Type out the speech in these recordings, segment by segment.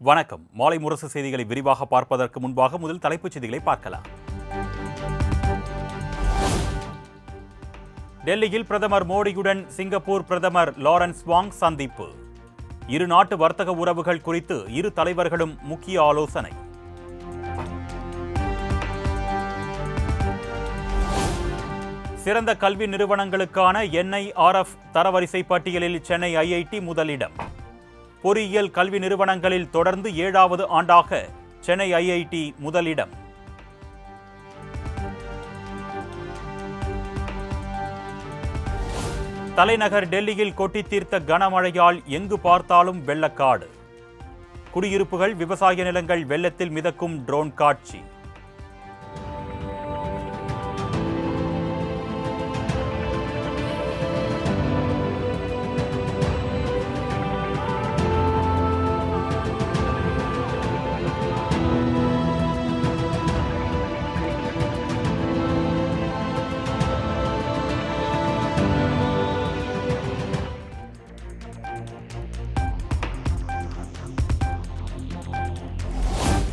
வணக்கம். மாலை முரசு செய்திகளை விரிவாக பார்ப்பதற்கு முன்பாக முதல் தலைப்புச் செய்திகளை பார்க்கலாம். டெல்லியில் பிரதமர் மோடியுடன் சிங்கப்பூர் பிரதமர் லாரன்ஸ் வாங் சந்திப்பு. இரு நாட்டு வர்த்தக உறவுகள் குறித்து இரு தலைவர்களும் முக்கிய ஆலோசனை. சிறந்த கல்வி நிறுவனங்களுக்கான NIRF தரவரிசை பட்டியலில் சென்னை IIT முதலிடம். பொறியியல் கல்வி நிறுவனங்களில் தொடர்ந்து 7வது ஆண்டாக சென்னை IIT முதலிடம். தலைநகர் டெல்லியில் கொட்டி தீர்த்த கனமழையால் எங்கு பார்த்தாலும் வெள்ளக்காடு. குடியிருப்புகள், விவசாய நிலங்கள் வெள்ளத்தில் மிதக்கும் ட்ரோன் காட்சி.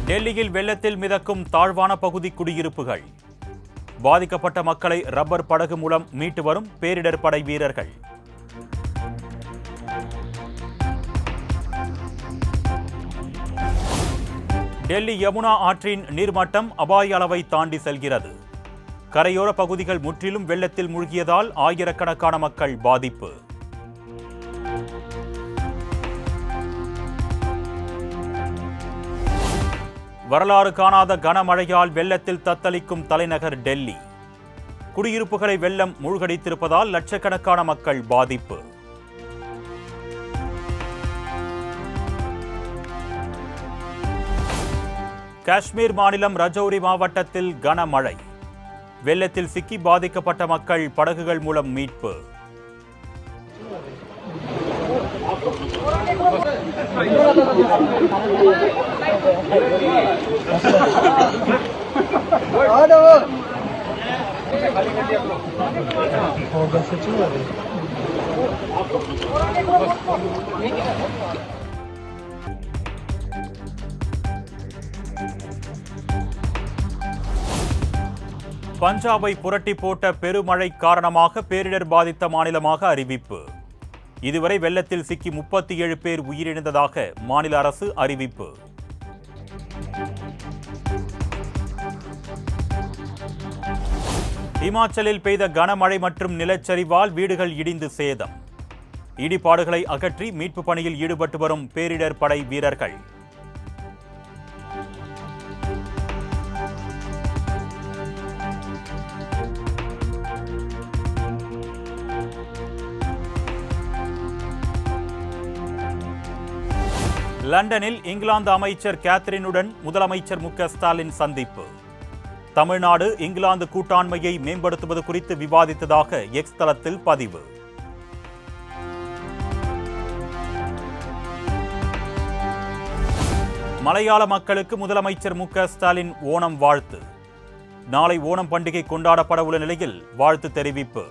டெல்லியில் வெள்ளத்தில் மிதக்கும் தாழ்வான பகுதி குடியிருப்புகள். பாதிக்கப்பட்ட மக்களை ரப்பர் படகு மூலம் மீட்டு வரும் பேரிடர் படை வீரர்கள். டெல்லி யமுனா ஆற்றின் நீர்மட்டம் அபாய அளவை தாண்டி செல்கிறது. கரையோர பகுதிகள் முற்றிலும் வெள்ளத்தில் மூழ்கியதால் ஆயிரக்கணக்கான மக்கள் பாதிப்பு. வரலாறு காணாத கனமழையால் வெள்ளத்தில் தத்தளிக்கும் தலைநகர் டெல்லி. குடியிருப்புகளை வெள்ளம் மூழ்கடித்திருப்பதால் லட்சக்கணக்கான மக்கள் பாதிப்பு. காஷ்மீர் மாநிலம் ரஜௌரி மாவட்டத்தில் கனமழை. வெள்ளத்தில் சிக்கி பாதிக்கப்பட்ட மக்கள் படகுகள் மூலம் மீட்பு. பஞ்சாபை புரட்டி போட்ட பெருமழை காரணமாக பேரிடர் பாதித்த மாநிலமாக அறிவிப்பு. இதுவரை வெள்ளத்தில் சிக்கி 37 பேர் உயிரிழந்ததாக மாநில அரசு அறிவிப்பு. இமாச்சலில் பெய்த கனமழை மற்றும் நிலச்சரிவால் வீடுகள் இடிந்து சேதம். இடிபாடுகளை அகற்றி மீட்பு பணியில் ஈடுபட்டு வரும் பேரிடர் படை வீரர்கள். லண்டனில் இங்கிலாந்து அமைச்சர் கேத்ரினுடன் முதலமைச்சர் மு.க. ஸ்டாலின் சந்திப்பு. தமிழ்நாடு இங்கிலாந்து கூட்டாண்மையை மேம்படுத்துவது குறித்து விவாதித்ததாக எக்ஸ் தளத்தில் பதிவு. மலையாள மக்களுக்கு முதலமைச்சர் மு.க. ஸ்டாலின் ஓணம் வாழ்த்து. நாளை ஓணம் பண்டிகை கொண்டாடப்பட உள்ள நிலையில் வாழ்த்து தெரிவிப்பு.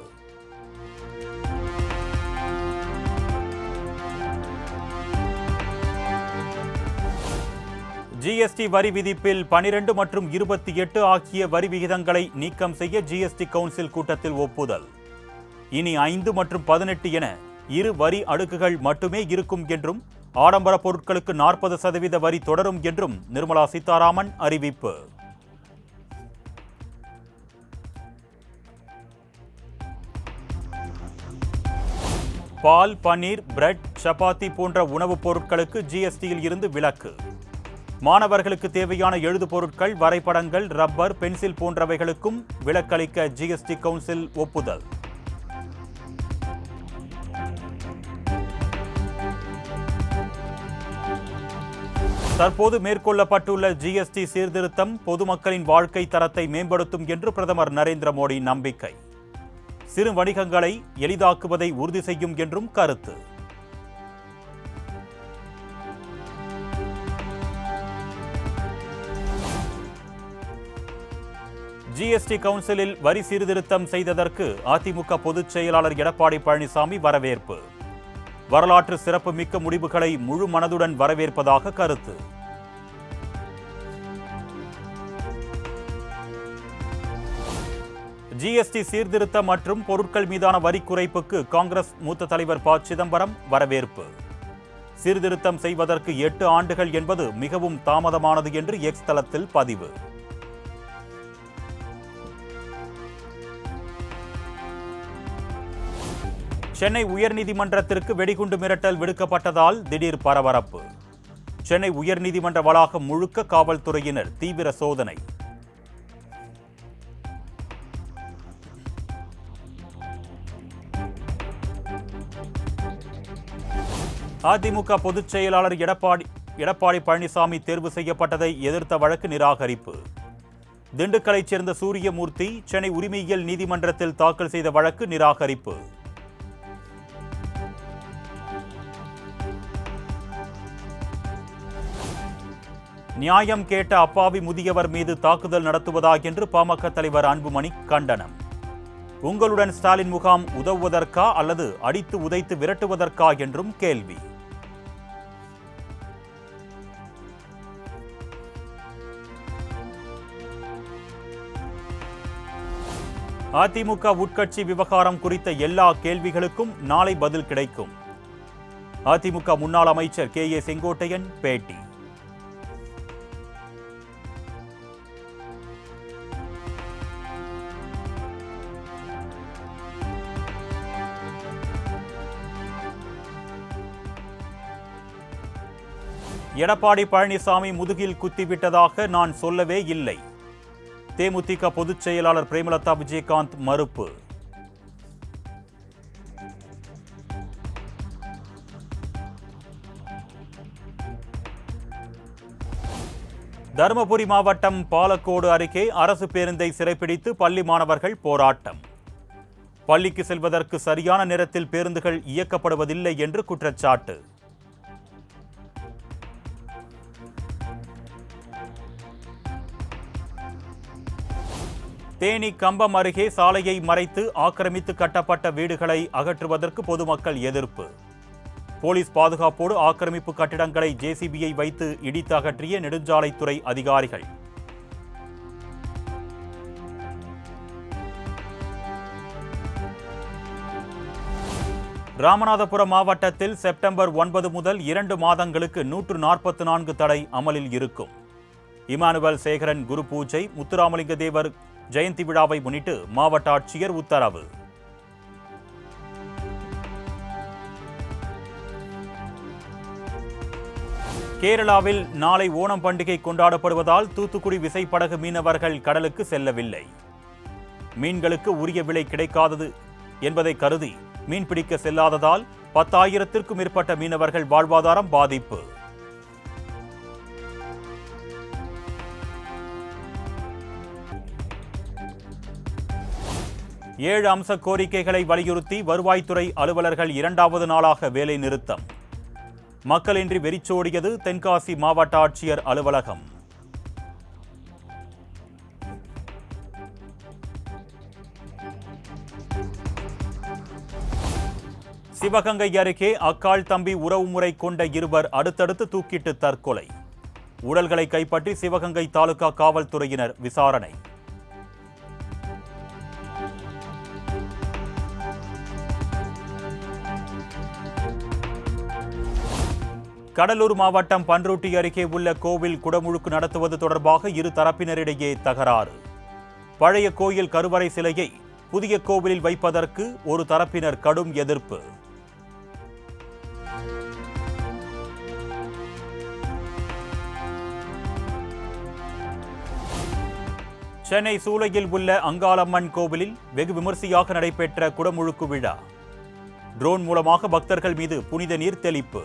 GST வரி விதிப்பில் 12 மற்றும் 28 ஆகிய வரி விகிதங்களை நீக்கம் செய்ய GST கவுன்சில் கூட்டத்தில் ஒப்புதல். இனி 5 மற்றும் 18 என இரு வரி அடுக்குகள் மட்டுமே இருக்கும் என்றும், ஆடம்பர பொருட்களுக்கு 40% வரி தொடரும் என்றும் நிர்மலா சீதாராமன் அறிவிப்பு. பால், பன்னீர், பிரெட், சப்பாத்தி போன்ற உணவுப் பொருட்களுக்கு GSTயில் இருந்து விலக்கு. மாணவர்களுக்கு தேவையான எழுது பொருட்கள், வரைபடங்கள், ரப்பர், பென்சில் போன்றவைகளுக்கும் விலக்களிக்க GST கவுன்சில் ஒப்புதல். தற்போது மேற்கொள்ளப்பட்டுள்ள GST சீர்திருத்தம் பொதுமக்களின் வாழ்க்கை தரத்தை மேம்படுத்தும் என்று பிரதமர் நரேந்திர மோடி நம்பிக்கை. சிறு வணிகங்களை எளிதாக்குவதை உறுதி செய்யும் என்றும் கருத்து. GST கவுன்சிலில் வரி சீர்திருத்தம் செய்ததற்கு அதிமுக பொதுச் செயலாளர் எடப்பாடி பழனிசாமி வரவேற்பு. வரலாற்று சிறப்புமிக்க முடிவுகளை முழு மனதுடன் வரவேற்பதாக கருத்து. ஜிஎஸ்டி சீர்திருத்தம் மற்றும் பொருட்கள் மீதான வரி குறைப்புக்கு காங்கிரஸ் மூத்த தலைவர் ப. சிதம்பரம் வரவேற்பு. சீர்திருத்தம் செய்வதற்கு 8 ஆண்டுகள் என்பது மிகவும் தாமதமானது என்று எக்ஸ் தளத்தில் பதிவு. சென்னை உயர்நீதிமன்றத்திற்கு வெடிகுண்டு மிரட்டல் விடுக்கப்பட்டதால் திடீர் பரபரப்பு. சென்னை உயர்நீதிமன்ற வளாகம் முழுக்க காவல்துறையினர் தீவிர சோதனை. அதிமுக பொதுச் செயலாளர் எடப்பாடி பழனிசாமி தேர்வு செய்யப்பட்டதை எதிர்த்த வழக்கு நிராகரிப்பு. திண்டுக்கலைச் சேர்ந்த சூரியமூர்த்தி சென்னை உரிமையியல் நீதிமன்றத்தில் தாக்கல் செய்த வழக்கு நிராகரிப்பு. நியாயம் கேட்ட அப்பாவி முதியவர் மீது தாக்குதல் நடத்துவதா என்று பாமக தலைவர் அன்புமணி கண்டனம். உங்களுடன் ஸ்டாலின் முகாம் உதவுவதற்கா அல்லது அடித்து உதைத்து விரட்டுவதற்கா என்றும் கேள்வி. அதிமுக உட்கட்சி விவகாரம் குறித்த எல்லா கேள்விகளுக்கும் நாளை பதில் கிடைக்கும். அதிமுக முன்னாள் அமைச்சர் கே.ஏ. செங்கோட்டையன் பேட்டி. எடப்பாடி பழனிசாமி முதுகில் குத்திவிட்டதாக நான் சொல்லவே இல்லை. தேமுதிக பொதுச் செயலாளர் பிரேமலதா விஜயகாந்த் மறுப்பு. தருமபுரி மாவட்டம் பாலக்கோடு அருகே அரசு பேருந்தை சிறைப்பிடித்து பள்ளி மாணவர்கள் போராட்டம். பள்ளிக்கு செல்வதற்கு சரியான நேரத்தில் பேருந்துகள் இயக்கப்படுவதில்லை என்று குற்றச்சாட்டு. தேனி கம்பம் அருகே சாலையை மறைத்து ஆக்கிரமித்து கட்டப்பட்ட வீடுகளை அகற்றுவதற்கு பொதுமக்கள் எதிர்ப்பு. போலீஸ் பாதுகாப்போடு ஆக்கிரமிப்பு கட்டிடங்களை ஜேசிபியை வைத்து இடித்து அகற்றிய நெடுஞ்சாலைத்துறை அதிகாரிகள். ராமநாதபுரம் மாவட்டத்தில் செப்டம்பர் 9 முதல் 2 மாதங்களுக்கு 144 தடை அமலில் இருக்கும். இமானுவேல் சேகரன் குரு பூஜை, முத்துராமலிங்க தேவர் ஜெயந்தி விழாவை முன்னிட்டு மாவட்ட ஆட்சியர் உத்தரவு. கேரளாவில் நாளை ஓணம் பண்டிகை கொண்டாடப்படுவதால் தூத்துக்குடி விசைப்படகு மீனவர்கள் கடலுக்கு செல்லவில்லை. மீன்களுக்கு உரிய விலை கிடைக்காதது என்பதை கருதி மீன்பிடிக்க செல்லாததால் 10,000த்திற்கும் மேற்பட்ட மீனவர்கள் வாழ்வாதாரம் பாதிப்பு. ஏழு அம்ச கோரிக்கைகளை வலியுறுத்தி வருவாய்த்துறை அலுவலர்கள் 2வது நாளாக வேலை நிறுத்தம். மக்களின்றி வெறிச்சோடியது தென்காசி மாவட்ட ஆட்சியர் அலுவலகம். சிவகங்கை அருகே அக்காள் தம்பி உறவுமுறை கொண்ட இருவர் அடுத்தடுத்து தூக்கிட்டு தற்கொலை. உடல்களை கைப்பற்றி சிவகங்கை தாலுகா காவல்துறையினர் விசாரணை. கடலூர் மாவட்டம் பன்ருட்டி அருகே உள்ள கோவில் குடமுழுக்கு நடத்துவது தொடர்பாக இரு தரப்பினரிடையே தகராறு. பழைய கோயில் கருவறை சிலையை புதிய கோவிலில் வைப்பதற்கு ஒரு தரப்பினர் கடும் எதிர்ப்பு. சென்னை சூளையில் உள்ள அங்காளம்மன் கோவிலில் வெகு விமர்சையாக நடைபெற்ற குடமுழுக்கு விழா. ட்ரோன் மூலமாக பக்தர்கள் மீது புனித நீர் தெளிப்பு.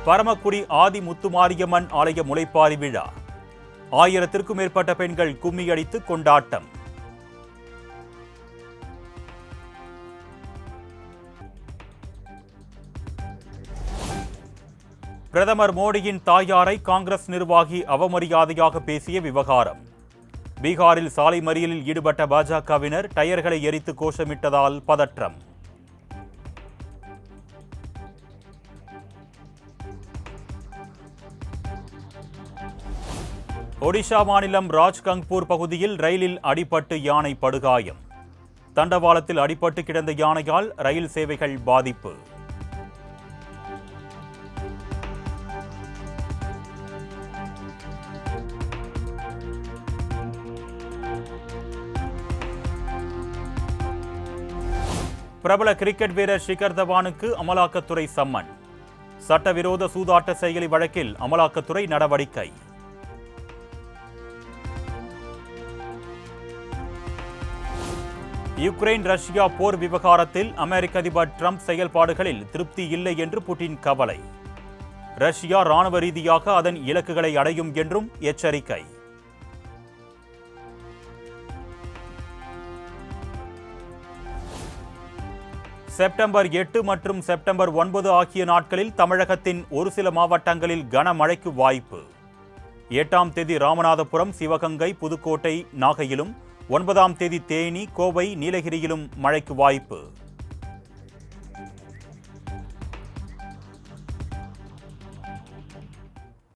பரமக்குடி ஆதி முத்துமாரியம்மன் ஆலய முளைப்பாரி விழா. 1000த்திற்கும் மேற்பட்ட பெண்கள் கும்மி அடித்து கொண்டாட்டம். பிரதமர் மோடியின் தாயாரை காங்கிரஸ் நிர்வாகி அவமரியாதையாக பேசிய விவகாரம். பீகாரில் சாலை மறியலில் ஈடுபட்ட பாஜகவினர் டயர்களை எரித்து கோஷமிட்டதால் பதற்றம். ஒடிஷா மாநிலம் ராஜ்கங்பூர் பகுதியில் ரயிலில் அடிபட்டு யானை படுகாயம். தண்டவாளத்தில் அடிபட்டு கிடந்த யானையால் ரயில் சேவைகள் பாதிப்பு. பிரபல கிரிக்கெட் வீரர் ஷிகர் தவானுக்கு அமலாக்கத்துறை சம்மன். சட்டவிரோத சூதாட்ட செயலி வழக்கில் அமலாக்கத்துறை நடவடிக்கை. யுக்ரைன் ரஷ்யா போர் விவகாரத்தில் அமெரிக்க அதிபர் ட்ரம்ப் செயல்பாடுகளில் திருப்தி இல்லை என்று புட்டின் கவலை. ரஷ்யா ராணுவ ரீதியாக அதன் இலக்குகளை அடையும் என்றும் எச்சரிக்கை. செப்டம்பர் 8 மற்றும் செப்டம்பர் 9 ஆகிய நாட்களில் தமிழகத்தின் ஒரு சில மாவட்டங்களில் கனமழைக்கு வாய்ப்பு. 8ஆம் தேதி ராமநாதபுரம், சிவகங்கை, புதுக்கோட்டை, நாகையிலும், 9ஆம் தேதி தேனி, கோவை, நீலகிரியிலும் மழைக்கு வாய்ப்பு.